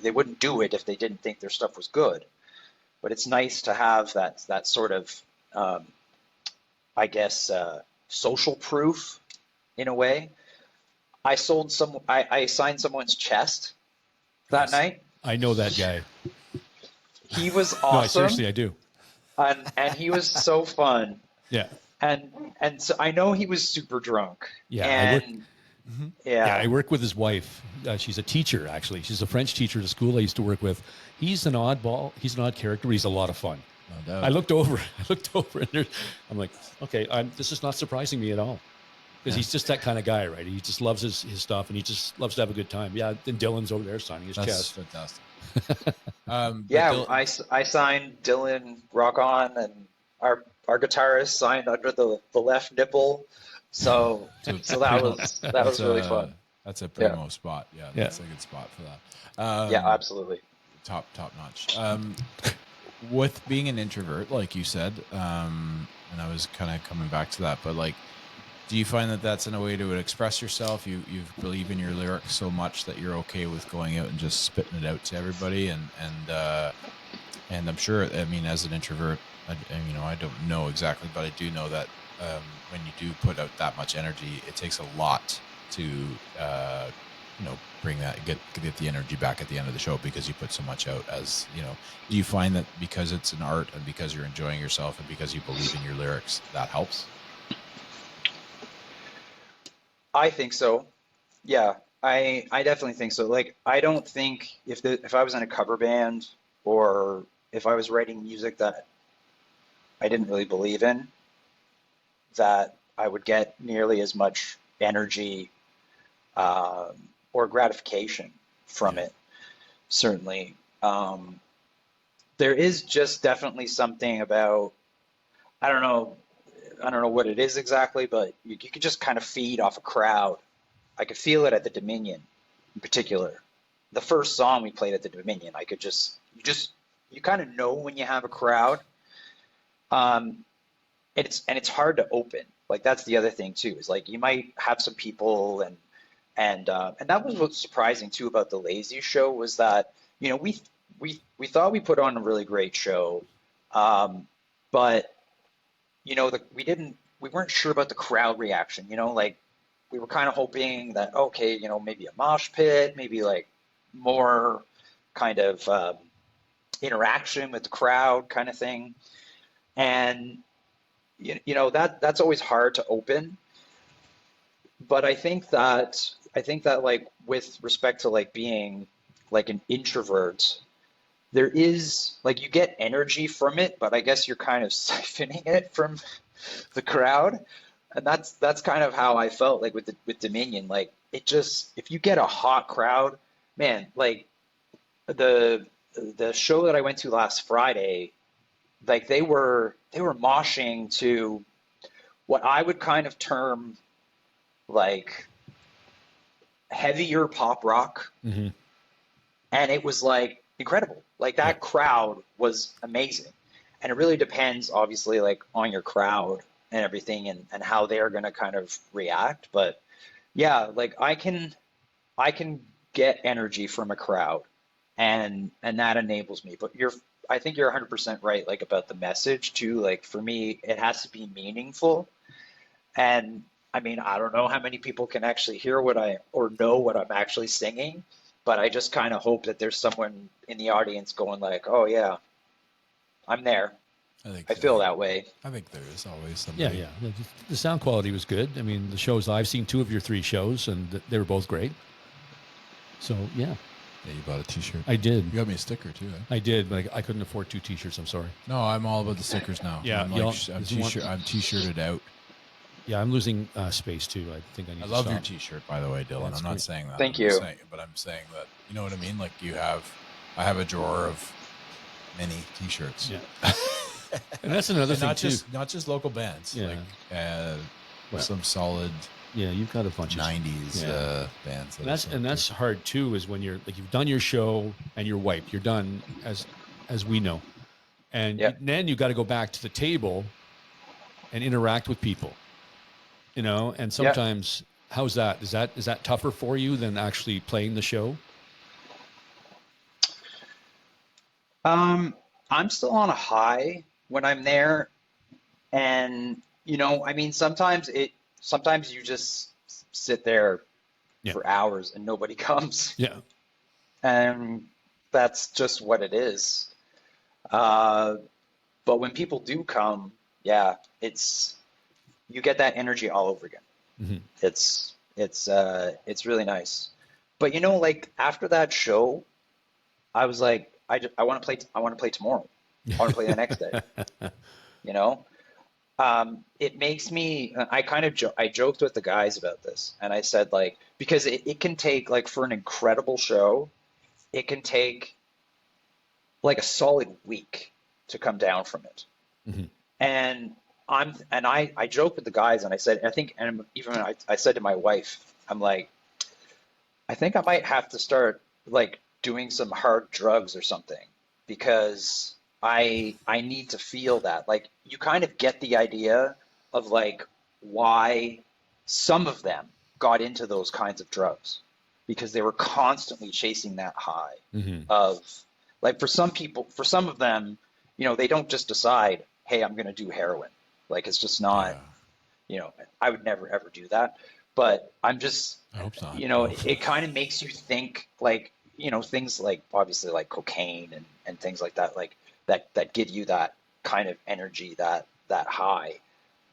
they wouldn't do it if they didn't think their stuff was good. But it's nice to have that sort of, social proof in a way. I signed someone's chest that night. I know that guy. He was awesome. No, seriously, I do. And he was so fun. Yeah. And so I know he was super drunk. Yeah. I I work with his wife. She's a teacher, actually. She's a French teacher at a school I used to work with. He's an oddball. He's an odd character, but he's a lot of fun. No doubt. I looked over, and I'm like, okay, this is not surprising me at all. because he's just that kind of guy, right? He just loves his stuff, and he just loves to have a good time. Yeah, then Dylan's over there signing his That's chest. fantastic. Yeah, I signed Dylan Rock On, and our guitarist signed under the left nipple. So that was really fun. That's a primo spot. Yeah, Yeah. that's a good spot for that. Yeah, absolutely. Top notch. With being an introvert, like you said, and I was kind of coming back to that, but like, do you find that that's in a way to express yourself? You believe in your lyrics so much that you're okay with going out and just spitting it out to everybody, and I'm sure, I mean, as an introvert, I don't know exactly, but I do know that when you do put out that much energy, it takes a lot to bring that, get the energy back at the end of the show, because you put so much out. As do you find that because it's an art and because you're enjoying yourself and because you believe in your lyrics, that helps? I think so. Yeah, I definitely think so. Like, I don't think if I was in a cover band, or if I was writing music that I didn't really believe in, that I would get nearly as much energy or gratification from it. Certainly, there is just definitely something about, I don't know what it is exactly, but you could just kind of feed off a crowd. I could feel it at the Dominion in particular. The first song we played at the Dominion, I could you kind of know when you have a crowd. It's hard to open. Like, that's the other thing too, is like, you might have some people, and that was what's surprising too about the Lazy Show, was that we thought we put on a really great show, but we weren't sure about the crowd reaction. Like, we were kind of hoping that, okay, maybe a mosh pit, maybe like more kind of interaction with the crowd kind of thing, and that's always hard to open. But I think that like, with respect to like being like an introvert, there is like, you get energy from it, but I guess you're kind of siphoning it from the crowd. And that's kind of how I felt like with Dominion. Like, it just, if you get a hot crowd, man, like the show that I went to last Friday, like they were moshing to what I would kind of term like heavier pop rock. Mm-hmm. And it was like incredible. Like, that crowd was amazing. And it really depends, obviously, like on your crowd and everything, and how they're going to kind of react. But yeah, like, I can get energy from a crowd, and that enables me. But I think you're 100% right, like, about the message too. Like, for me, it has to be meaningful. And I mean, I don't know how many people can actually hear or know what I'm actually singing, but I just kind of hope that there's someone in the audience going like, oh yeah, I'm there. I feel that way. I think there is always somebody. Yeah. The sound quality was good. I mean, the shows, I've seen 2 of your 3 shows, and they were both great. So yeah. Yeah, you bought a T-shirt. I did. You got me a sticker too. Eh? I did, but I couldn't afford 2 T-shirts. I'm sorry. No, I'm all about the stickers now. Yeah, I'm T-shirted out. Yeah, I'm losing space too. I think I need. I to love stop. your T-shirt, by the way, Dylan. That's I'm not great. saying that. Thank you. I'm saying that, you know what I mean? Like, I have a drawer of many T-shirts. Yeah. And that's another thing too. Not just local bands. Yeah. Like some solid. Yeah, you've got a bunch of 90s bands. And that's hard too. Is when you're like, you've done your show and you're wiped. You're done, as we know, and then you got to go back to the table and interact with people. And sometimes, how's that? Is that tougher for you than actually playing the show? I'm still on a high when I'm there, and I mean, sometimes you just sit there for hours and nobody comes. Yeah, and that's just what it is. But when people do come, you get that energy all over again. Mm-hmm. It's really nice. But like, after that show, I was like, I want to play tomorrow. I want to play the next day. it makes me, I joked with the guys about this, and I said, like, because it can take, like, for an incredible show, it can take like a solid week to come down from it. Hmm. And I joke with the guys, and I said, I think, and even I said to my wife, I'm like, I think I might have to start like doing some hard drugs or something, because I need to feel that. Like, you kind of get the idea of like why some of them got into those kinds of drugs, because they were constantly chasing that high Hmm. of, like, for some people, for some of them, they don't just decide, hey, I'm going to do heroin. Like, it's just not, Yeah. I would never ever do that. But I'm just, I hope not. it kind of makes you think, like, things like obviously like cocaine and things like that, like that give you that kind of energy, that high.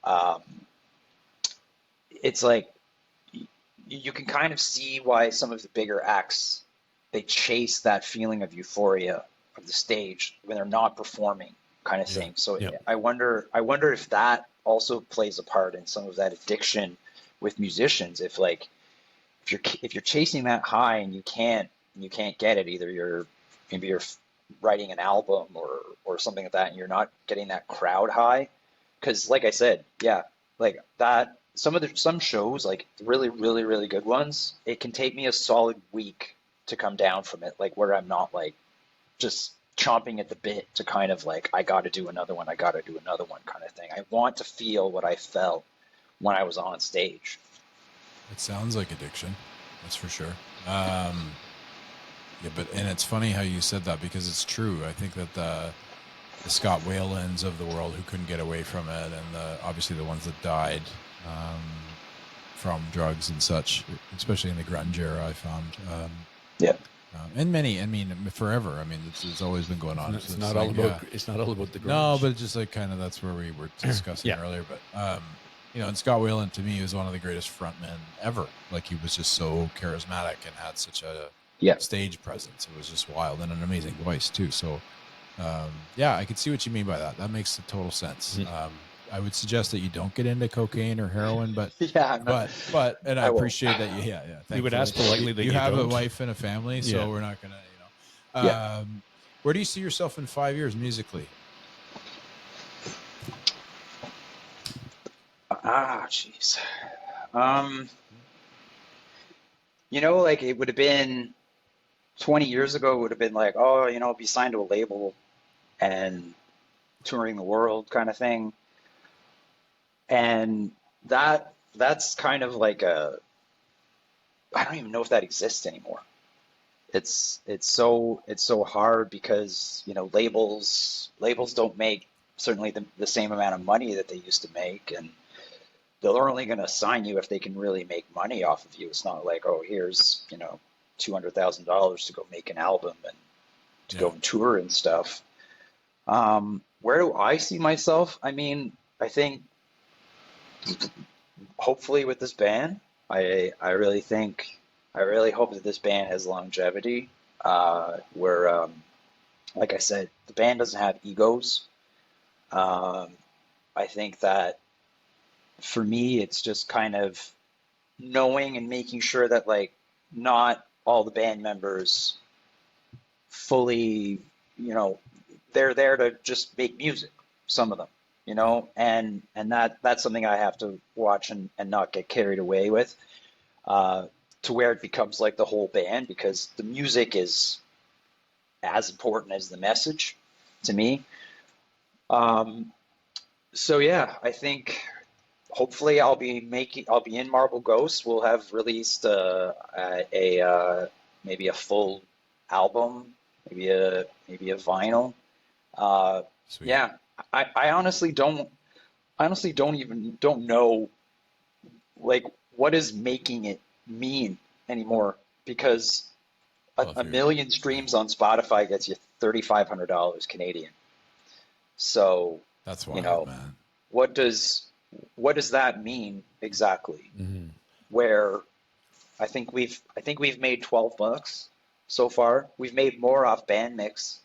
Um, it's like you can kind of see why some of the bigger acts, they chase that feeling of euphoria of the stage when they're not performing, kind of Yeah. thing. So Yeah. I wonder if that also plays a part in some of that addiction with musicians. If, like, if you're chasing that high and you can't get it, either maybe you're writing an album or something like that, and you're not getting that crowd high. Because, like I said, yeah, like that, some shows, like really, really, really good ones, it can take me a solid week to come down from it, like where I'm not like just chomping at the bit to kind of like, I got to do another one, I got to do another one, kind of thing. I want to feel what I felt when I was on stage. It sounds like addiction. That's for sure. Yeah, and it's funny how you said that, because it's true. I think that the Scott Whalens of the world who couldn't get away from it, and obviously the ones that died um, from drugs and such, especially in the grunge era, I found. Yeah. And many, I mean, forever. I mean, it's always been going on. It's So not like, all about. It's not all about the grunge. no, but just like kind of that's where we were discussing Yeah. earlier. But and Scott Whalen to me was one of the greatest frontmen ever. Like, he was just so charismatic and had such a Yeah. stage presence. It was just wild, and an amazing voice too. So yeah, I can see what you mean by that. That makes total sense. Mhm. I would suggest that you don't get into cocaine or heroin, but Yeah, I'm not, and I I won't. appreciate that you. Yeah. We would Thankfully, ask politely that you you have a don't. wife and a family, so Yeah. we're not gonna. Yeah. Where do you see yourself in 5 years musically? Jeez. Um, like, it would have been 20 years ago, it would have been like, oh, be signed to a label and touring the world, kind of thing. And that's kind of like I don't even know if that exists anymore. It's so hard, because labels don't make certainly the same amount of money that they used to make, and they're only going to sign you if they can really make money off of you. It's not like, oh, here's $200,000 to go make an album and to go Yeah. and tour and stuff. Where do I see myself? I mean, I think hopefully with this band, I really think, I really hope that this band has longevity. Where like I said, the band doesn't have egos. Um, I think that for me, it's just kind of knowing and making sure that, like, not all the band members fully, they're there to just make music, some of them, and that's something I have to watch and not get carried away with, uh, to where it becomes like the whole band, because the music is as important as the message to me. Um, so yeah, I think hopefully I'll be in Marble Ghost. We'll have released maybe a full album, maybe a vinyl. Uh, Sweet. yeah, I honestly don't know, like, what is making it mean anymore, because Well, a million streams on Spotify gets you $3,500 Canadian. So, that's you wild, know, man. what does what does that mean exactly? Mhm. Where I think we've made $12 so far. We've made more off Bandcamp,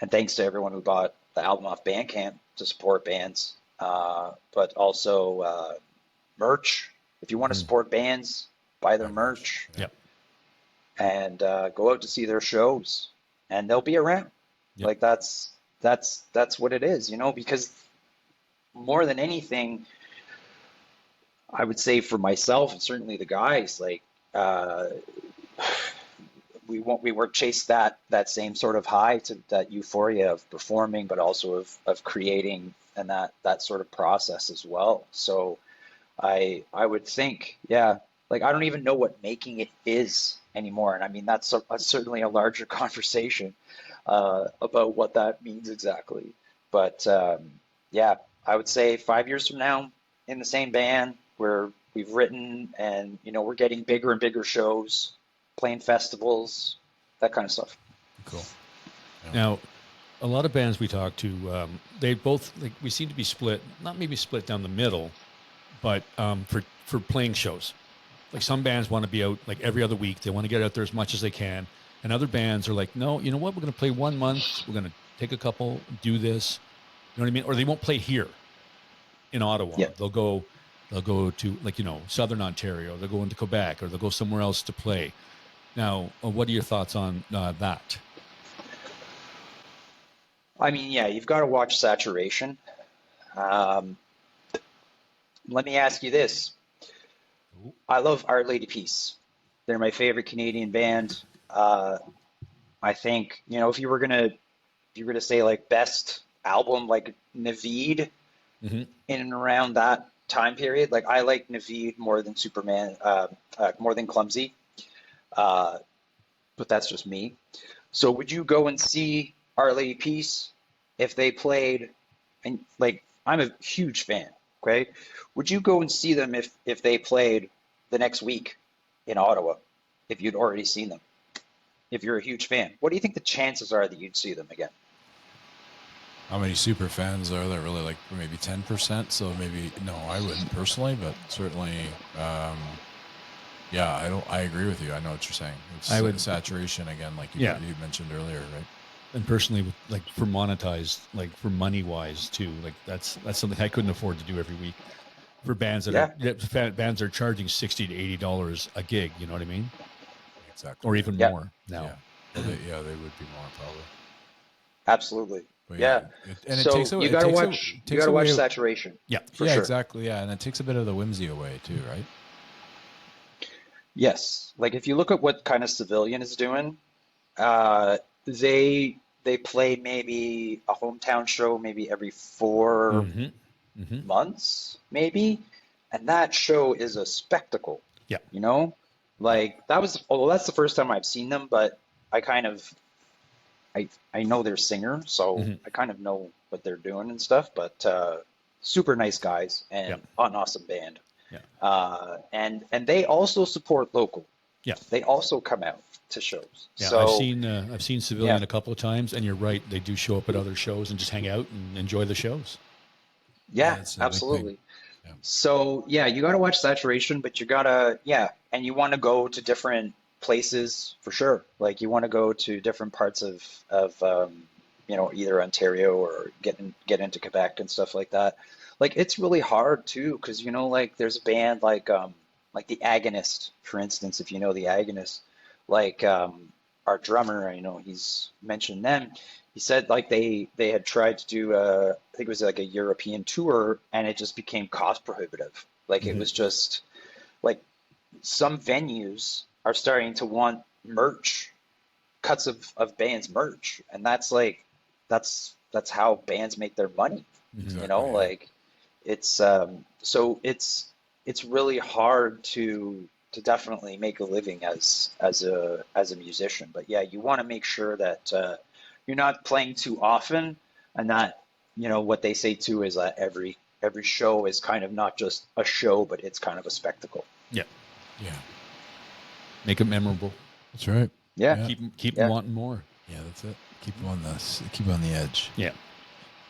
and thanks to everyone who bought the album off Bandcamp to support bands, but also merch. If you want to support bands, buy their merch. Yep. And go out to see their shows, and they'll be around. Yep. Like that's what it is, because more than anything, I would say for myself and certainly the guys, like we were chased that same sort of high, to that euphoria of performing, but also of creating, and that sort of process as well. So I would think, yeah, like I don't even know what making it is anymore, and I mean that's certainly a larger conversation about what that means exactly. But yeah, I would say 5 years from now, in the same band where we've written, and we're getting bigger and bigger shows, playing festivals, that kind of stuff. Cool. Yeah. Now, a lot of bands we talk to, they both, like, we seem to be split, not maybe split down the middle, but for playing shows. Like some bands want to be out like every other week. They want to get out there as much as they can. And other bands are like, no, you know what? We're going to play 1 month. We're going to take a couple, do this. You know what I mean? Or they won't play here in Ottawa. Yeah. They'll go to, like, Southern Ontario. They'll go into Quebec, or they'll go somewhere else to play. Now, what are your thoughts on that? I mean, yeah, you've got to watch saturation. Let me ask you this. I love Our Lady Peace. They're my favorite Canadian band. I think, if you were gonna say like best album, like Naveed, in and around that time period, like I like Naveed more than Superman, more than Clumsy. But that's just me. So would you go and see Our Lady Peace if they played? And like, I'm a huge fan. Okay, would you go and see them if they played the next week in Ottawa, if you'd already seen them? If you're a huge fan, what do you think the chances are that you'd see them again? How many super fans are there? Really, like maybe 10%. So maybe no, I wouldn't personally, but certainly, yeah, I agree with you. I know what you're saying. It's I would saturation again, like you mentioned earlier, right? And personally, like for monetized, like for money wise too, like that's something I couldn't afford to do every week. For bands bands are charging $60 to $80 a gig. You know what I mean? Exactly. Or even more now. Yeah. Well, they would be more probably. Absolutely. But yeah. You got to watch saturation. Yeah. For sure. Exactly. Yeah, and it takes a bit of the whimsy away too, right? Yes. Like if you look at what kind of Civilian is doing, they play maybe a hometown show maybe every 4 months, maybe, and that show is a spectacle. Yeah. Like that's the first time I've seen them, but I kind of I know their singer, so I kind of know what they're doing and stuff. But super nice guys and an awesome band. Yeah. And they also support local. Yeah. They also come out to shows. Yeah, so, I've seen Civilian a couple of times, and you're right, they do show up at other shows and just hang out and enjoy the shows. Yeah, absolutely. Yeah. So yeah, you got to watch saturation, but you gotta and you want to go to different places for sure. Like you want to go to different parts of either Ontario or get into Quebec and stuff like that. Like it's really hard too, because like there's a band like the Agonist, for instance. If you know the Agonist, like our drummer, he's mentioned them. He said like they had tried to do I think it was like a European tour, and it just became cost prohibitive. Like it was just like some venues are starting to want merch, cuts of bands merch, and that's how bands make their money. Exactly. Like it's so it's really hard to definitely make a living as a musician. But yeah, you want to make sure that you're not playing too often, and that what they say too is that every show is kind of not just a show, but it's kind of a spectacle. Yeah. Yeah. Make it memorable. That's right. Yeah. Keep them wanting more. Yeah, that's it. Keep them on the edge. Yeah.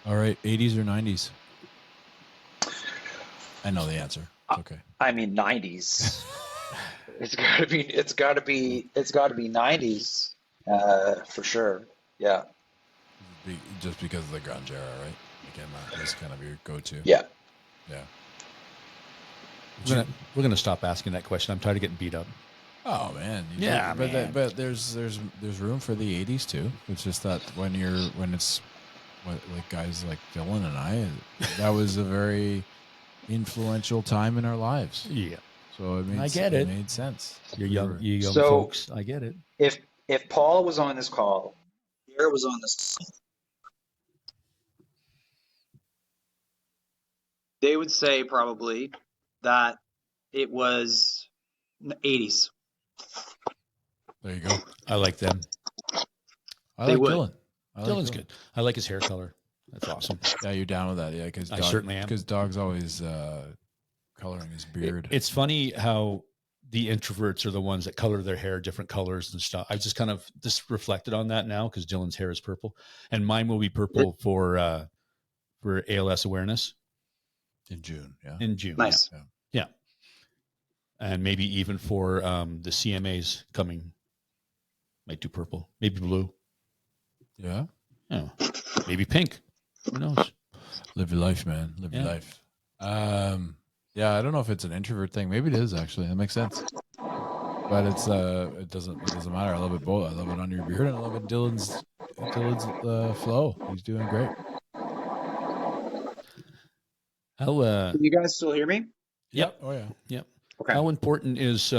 All right, 80s or 90s? I know the answer. It's okay. I mean 90s. It's gotta be 90s for sure. Yeah. Just because of the grunge era, right? Again, that was kind of your go-to. Yeah. Yeah. We're gonna stop asking that question. I'm tired of getting beat up. Oh man. Yeah, man. But there's room for the '80s too. It's just that when it's like guys like Dylan and I, that was a very influential time in our lives. Yeah. So it made sense. You young So- folks. I get it. If Paul was on this call, Pierre was on this call, they would say probably that it was 80s. There you go. I like them. I They like would. Dylan. Dylan's good. I like his hair color. That's awesome. Yeah, you're down with that. Yeah, because I certainly am. Because Dog's always coloring his beard. It's funny how the introverts are the ones that color their hair different colors and stuff. I just kind of just reflected on that now because Dylan's hair is purple, and mine will be purple for ALS awareness in June. Yeah. in June. Nice. Yeah. And maybe even for the CMAs coming, might do purple, maybe blue. Yeah. Oh, maybe pink. Who knows? Live your life, man. Live your life. Yeah, I don't know if it's an introvert thing. Maybe it is actually. That makes sense. But it's it doesn't matter. I love it both. I love it under your beard, and I love it Dylan's flow. He's doing great. How Can you guys still hear me? Yep. Oh yeah. Yep. Okay. How important is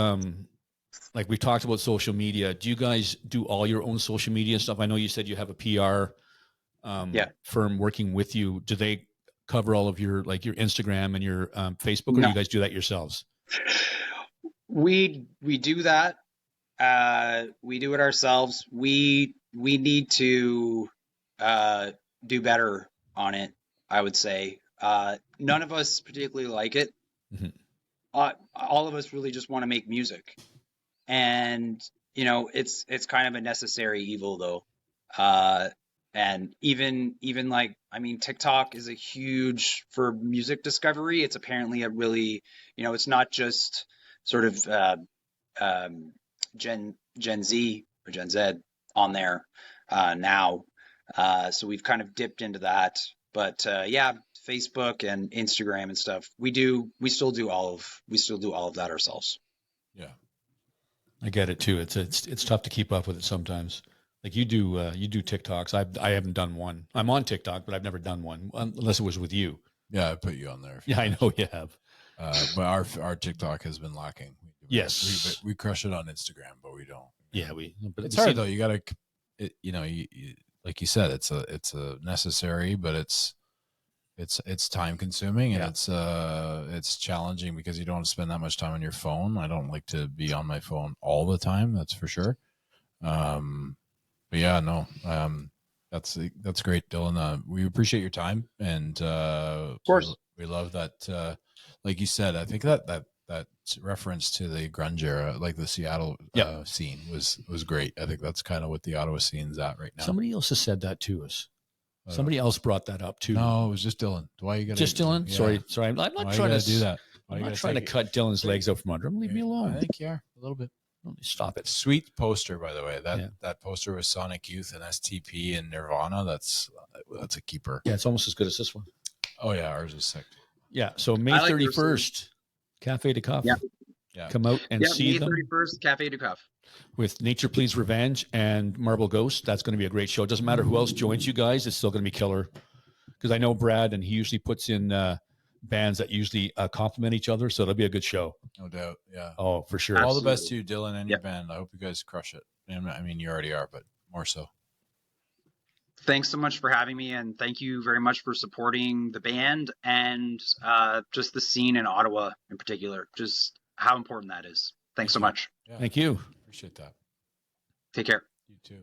like we talked about social media? Do you guys do all your own social media stuff? I know you said you have a PR firm working with you. Do they cover all of your like your Instagram and your Facebook, or do No. you guys do that yourselves? We do that. We do it ourselves. We need to do better on it, I would say. None of us particularly like it. Mhm. All of us really just want to make music, and it's kind of a necessary evil though. And even like, I mean, TikTok is a huge for music discovery. It's apparently a really, it's not just sort of Gen Z or Gen Z on there now. So we've kind of dipped into that. But yeah, Facebook and Instagram and stuff. We still do all of that ourselves. Yeah. I get it too. It's tough to keep up with it sometimes. Like you do TikToks. I haven't done one. I'm on TikTok, but I've never done one unless it was with you. Yeah, I put you on there. Yeah, I know you have. But our TikTok has been lacking. Yes. We crush it on Instagram, but we don't. Yeah, but it's hard though. You got to, you like you said, it's a necessary, but it's time consuming and it's challenging because you don't want to spend that much time on your phone. I don't like to be on my phone all the time. That's for sure. But yeah, no, that's great, Dylan. We appreciate your time, and Of course, we love that. Like you said, I think that reference to the grunge era, like the Seattle scene, was great. I think that's kind of what the Ottawa scene's at right now. Somebody else has said that to us. Somebody else brought that up too. No, it was just Dylan. Why you got just Dylan? Yeah. Sorry. I'm not trying to do that. I'm not trying to cut Dylan's legs out from under him. Leave me alone. I think you are a little bit. Stop it. Sweet poster, by the way. That poster with Sonic Youth and STP and Nirvana. That's a keeper. Yeah, it's almost as good as this one. Oh yeah, ours is sick. Yeah. So May 31st, Cafe de Cuff. Yeah. Come out and see May them. 31st, Cafe de Cuff. With Nature Please Revenge and Marble Ghost. That's going to be a great show. It doesn't matter who else joins you guys. It's still going to be killer. Because I know Brad, and he usually puts in bands that usually complement each other. So it'll be a good show. No doubt. Yeah. Oh, for sure. All the best to you, Dylan, and your band. I hope you guys crush it. I mean, you already are, but more so. Thanks so much for having me, and thank you very much for supporting the band and just the scene in Ottawa in particular. Just how important that is. Thanks so much. Yeah. Thank you. Appreciate that. Take care. You too.